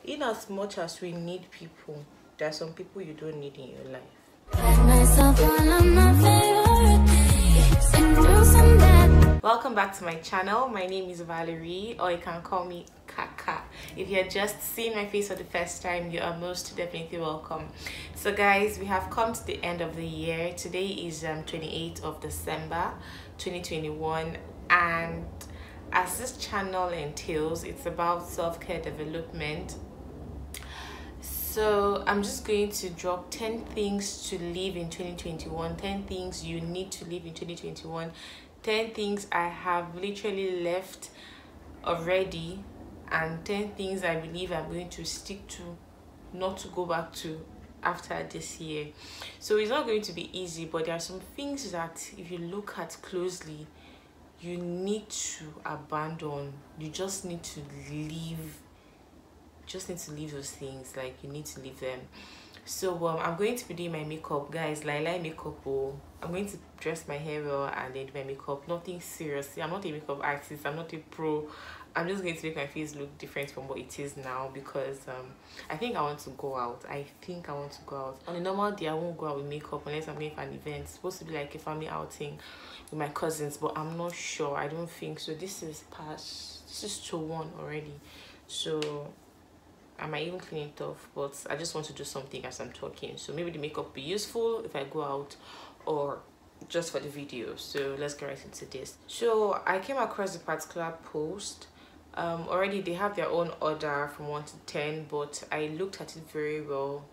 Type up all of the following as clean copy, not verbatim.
In as much as we need people, there are some people you don't need in your life. Welcome back to my channel. My name is Valerie, or you can call me Kaka. If you're just seeing my face for the first time, you are most definitely welcome. So guys, we have come to the end of the year. Today is 28th of December 2021, and as this channel entails, it's about self-care development. So I'm just going to drop 10 things to live in 2021, 10 things you need to live in 2021, 10 things I have literally left already, and 10 things I believe I'm going to stick to, not to go back to after this year. So it's not going to be easy, but there are some things that if you look at closely, you need to abandon. You just need to leave. Those things. Like, you need to leave them. So I'm going to be doing my makeup, guys. Like makeup. I'm going to dress my hair well and then do my makeup. Nothing serious. I'm not a makeup artist. I'm not a pro. I'm just going to make my face look different from what it is now, because I think I want to go out. On a normal day, I won't go out with makeup unless I'm going for an event. It's supposed to be like a family outing with my cousins, but I'm not sure. I don't think so. This is 2-1 already, so I might even clean it off, but I just want to do something as I'm talking. So maybe the makeup will be useful if I go out or just for the video. So let's get right into this. So I came across a particular post. Already they have their own order from 1 to 10, but I looked at it very well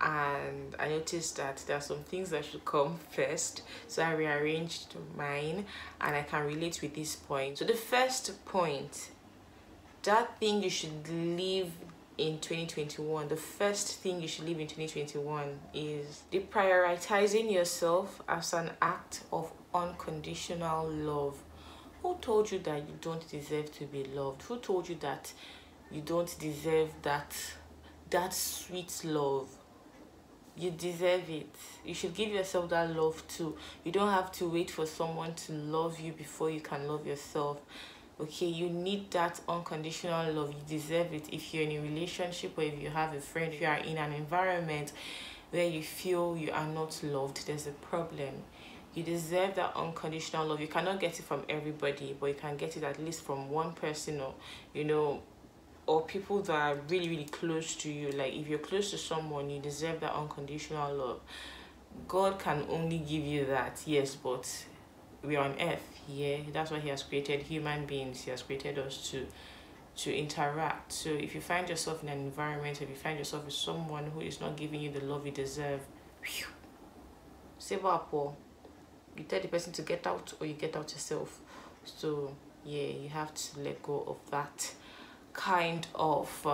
and I noticed that there are some things that should come first. So I rearranged mine and I can relate with this point. So the first point, that thing you should leave in 2021, the first thing you should leave in 2021 is deprioritizing yourself as an act of unconditional love. Who told you that you don't deserve to be loved? Who told you that you don't deserve that sweet love? You deserve it. You should give yourself that love too. You don't have to wait for someone to love you before you can love yourself. Okay, you need that unconditional love. You deserve it. If you're in a relationship, or if you have a friend, if you are in an environment where you feel you are not loved, there's a problem. You deserve that unconditional love. You cannot get it from everybody, but you can get it at least from one person, or or people that are really, really close to you. Like, if you're close to someone, you deserve that unconditional love. God can only give you that, yes, but we are on earth. Yeah, that's why he has created human beings. He has created us to interact. So if you find yourself in an environment, if you find yourself with someone who is not giving you the love you deserve, save up, or you tell the person to get out, or you get out yourself. So yeah, you have to let go of that kind of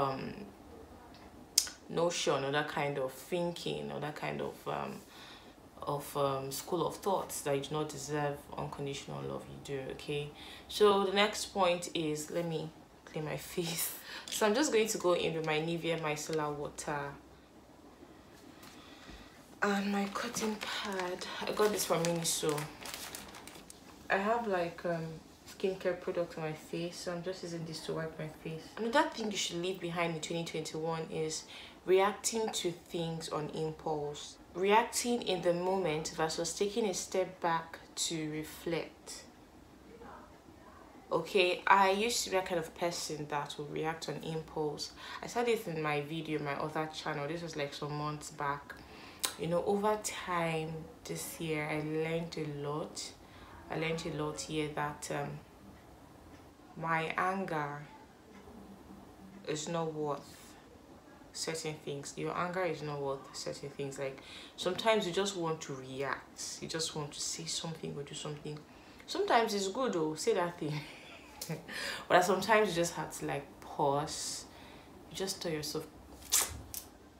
notion, or that kind of thinking, or that kind of school of thoughts that you do not deserve unconditional love. You do. Okay, so the next point is, let me clean my face. So I'm just going to go in with my Nivea micellar water and my cotton pad. I got this from Miniso. I have like skincare product on my face, so I'm just using this to wipe my face. Another thing you should leave behind in 2021 is reacting to things on impulse. Reacting in the moment versus taking a step back to reflect. Okay, I used to be that kind of person that would react on impulse. I said this in my video, my other channel. This was like some months back. Over time this year, I learned a lot. Here that my anger is not worth certain things. Your anger is not worth certain things. Like, sometimes you just want to react. You just want to say something or do something. Sometimes it's good though, say that thing. But sometimes you just have to like pause. You just tell yourself,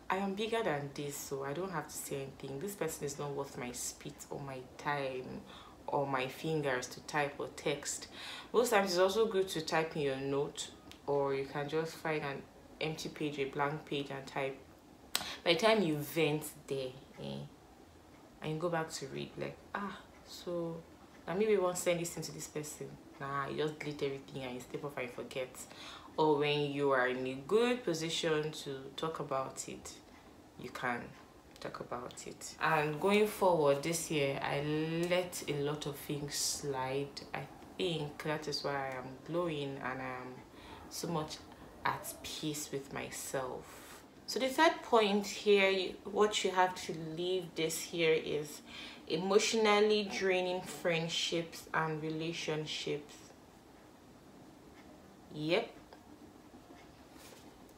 I am bigger than this, so I don't have to say anything. This person is not worth my spit or my time or my fingers to type or text. Most times it's also good to type in your note, or you can just find an empty page, a blank page, and type. By the time you vent there, and you go back to read, like, so now maybe we won't send this thing to this person. Nah, you just delete everything and you step off and you forget. or when you are in a good position to talk about it, you can talk about it. And going forward this year, I let a lot of things slide. I think that is why I am glowing and I am so much at peace with myself. So the third point here, what you have to leave this year is emotionally draining friendships and relationships. Yep.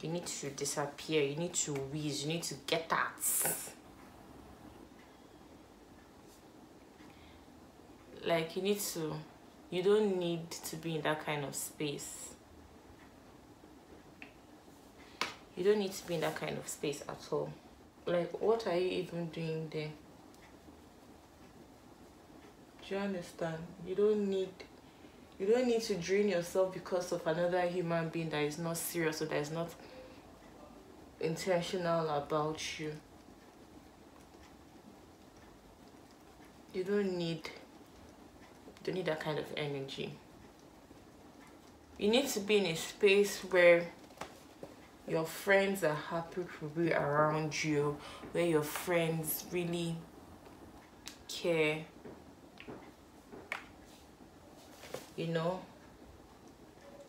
You need to disappear, you need to whiz, you need to get out. Like you don't need to be in that kind of space. You don't need to be in that kind of space at all. Like, what are you even doing there? Do you understand? You don't need to drain yourself because of another human being that is not serious or that is not intentional about you. You don't need that kind of energy. You need to be in a space where your friends are happy to be around you, where your friends really care. You know,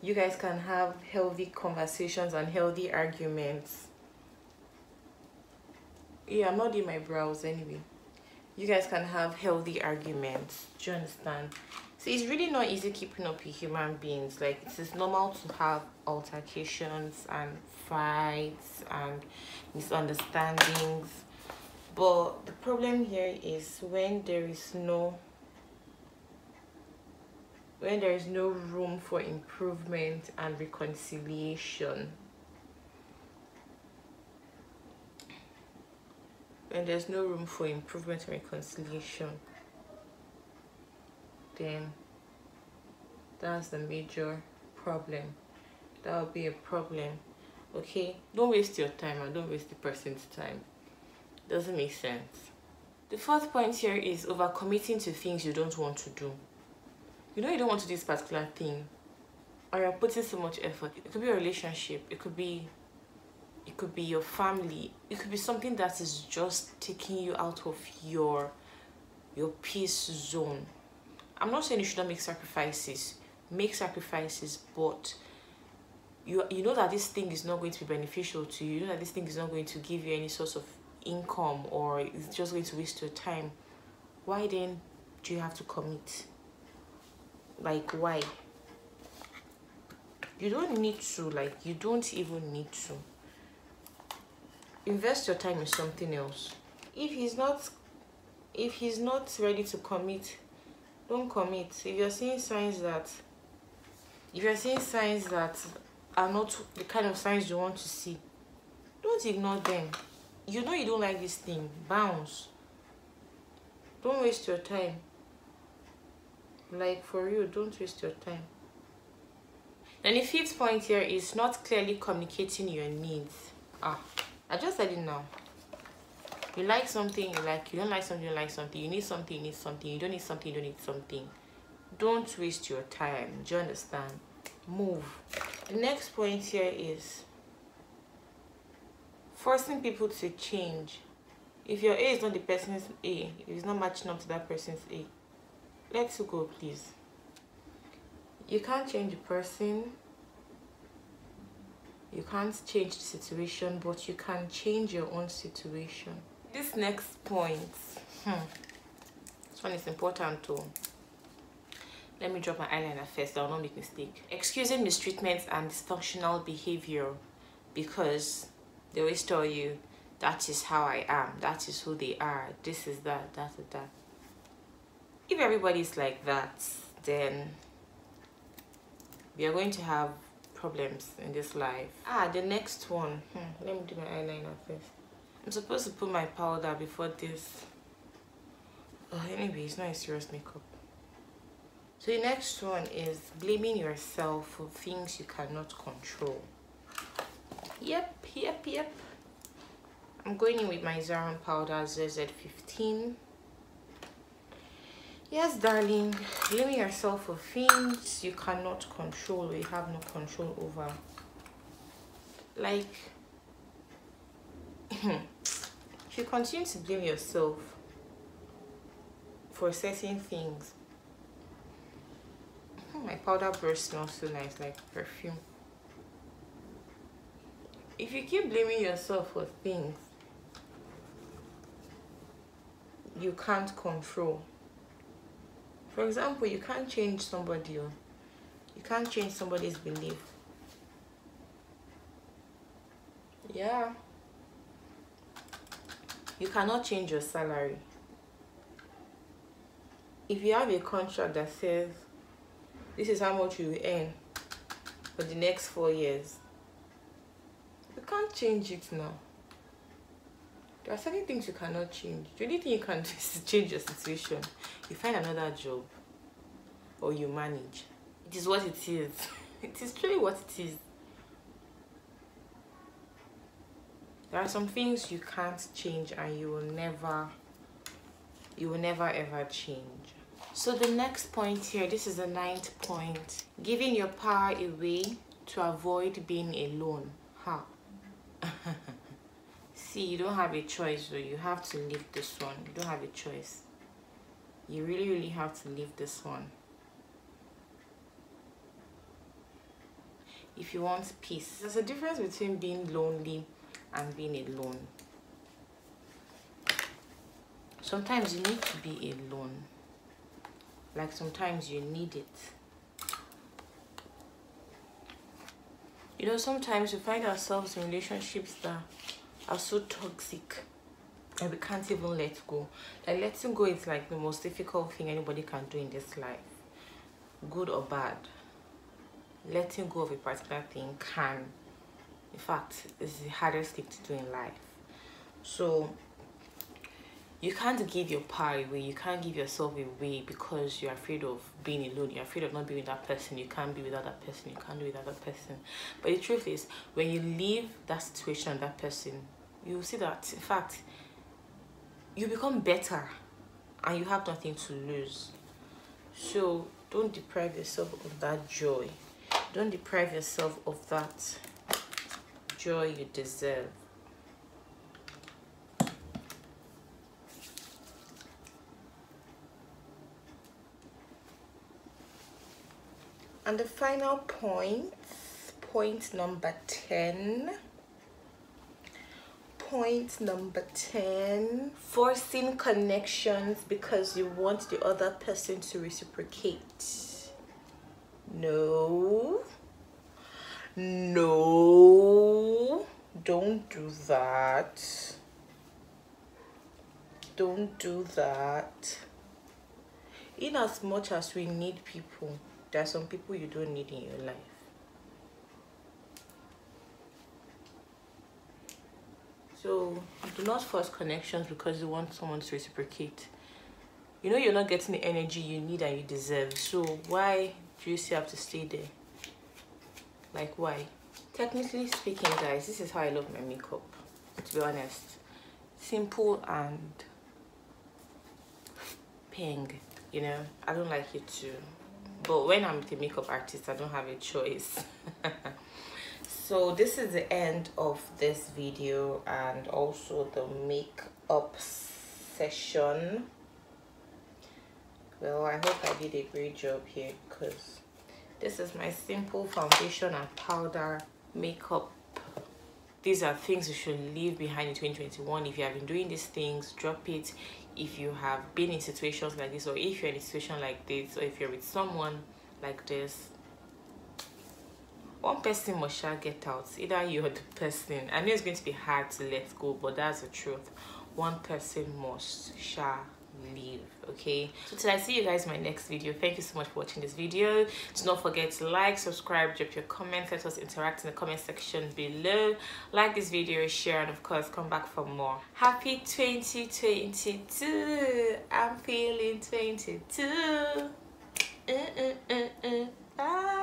you guys can have healthy conversations and healthy arguments. Yeah, I'm not doing my brows anyway. You guys can have healthy arguments. Do you understand? So it's really not easy keeping up with human beings. Like, it is normal to have altercations and fights and misunderstandings. But the problem here is when there is no room for improvement and reconciliation. When there's no room for improvement and reconciliation, then that's the major problem. That will be a problem. Okay, don't waste your time and don't waste the person's time. Doesn't make sense. The fourth point here is overcommitting to things you don't want to do. You know you don't want to do this particular thing, or you're putting so much effort. It could be a relationship, it could be your family, it could be something that is just taking you out of your peace zone. I'm not saying you shouldn't make sacrifices, but you know that this thing is not going to be beneficial to you. You know that this thing is not going to give you any source of income, or it's just going to waste your time. Why then do you have to commit? Like, why? You don't need to. Like, you don't even need to. Invest your time in something else. If he's not ready to commit, don't commit. If you're seeing signs that are not the kind of signs you want to see, don't ignore them. You know you don't like this thing, bounce. Don't waste your time. Like, for real, don't waste your time. And the fifth point here is not clearly communicating your needs. I just said it now. You like something, you like. You don't like something, you like something. You need something, you need something. You don't need something, you don't need something. Don't waste your time. Do you understand? Move. The next point here is forcing people to change. If your A is not the person's A, if it's not matching up to that person's A, let it go, please. You can't change the person. You can't change the situation, but you can change your own situation. This next point, this one is important too. Let me drop my eyeliner first, I will not make mistake. Excusing mistreatment and dysfunctional behavior because they always tell you, that is how I am, that is who they are, this is that, that is that. If everybody is like that, then we are going to have problems in this life. The next one. Let me do my eyeliner first. I'm supposed to put my powder before this. Anyway, it's not a serious makeup. So the next one is blaming yourself for things you cannot control. Yep. I'm going in with my Zaron powder ZZ15. Yes, darling, blaming yourself for things you cannot control or you have no control over Like, if you continue to blame yourself for certain things, my powder brush smells so nice, like perfume. If you keep blaming yourself for things you can't control, for example, you can't change somebody, or you can't change somebody's belief. Yeah. You cannot change your salary. If you have a contract that says this is how much you will earn for the next 4 years, you can't change it now. There are certain things you cannot change. The only thing you can do is to change your situation. You find another job, or you manage. It is what it is. It is truly what it is. There are some things you can't change, and you will never ever change. So the next point here, this is the 9th point. Giving your power away to avoid being alone. Ha. See, you don't have a choice, so you have to leave this one. You don't have a choice. You really have to leave this one. If you want peace. There's a difference between being lonely and being alone. Sometimes you need to be alone. Like sometimes you need it. You know, sometimes we find ourselves in relationships that are so toxic and we can't even let go. Like, letting go is like the most difficult thing anybody can do in this life, good or bad. Letting go of a particular thing can, in fact, is the hardest thing to do in life. So you can't give your power away. You can't give yourself away because you're afraid of being alone. You're afraid of not being with that person. You can't be without that person. You can't do without that person. But the truth is, when you leave that situation, that person, you see that, in fact, you become better and you have nothing to lose. So don't deprive yourself of that joy. Don't deprive yourself of that joy you deserve. And the final point, point number 10. Point number 10, forcing connections because you want the other person to reciprocate. No, don't do that. Don't do that. In as much as we need people, there are some people you don't need in your life. So do not force connections because you want someone to reciprocate. You know you're not getting the energy you need and you deserve. So why do you still have to stay there? Like, why? Technically speaking, guys, this is how I love my makeup, to be honest. Simple and pink, you know. I don't like it too. But when I'm with a makeup artist, I don't have a choice. So this is the end of this video and also the makeup session. Well, I hope I did a great job here because this is my simple foundation and powder makeup. These are things you should leave behind in 2021. If you have been doing these things, drop it. If you have been in situations like this, or if you're in a situation like this, or if you're with someone like this, one person must get out. Either you're the person. I know it's going to be hard to let go, but that's the truth. One person must leave. Okay, so till I see you guys in my next video, thank you so much for watching this video. Do not forget to like, subscribe, drop your comments, let us interact in the comment section below. Like this video, share, and of course come back for more. Happy 2022. I'm feeling 22. Bye.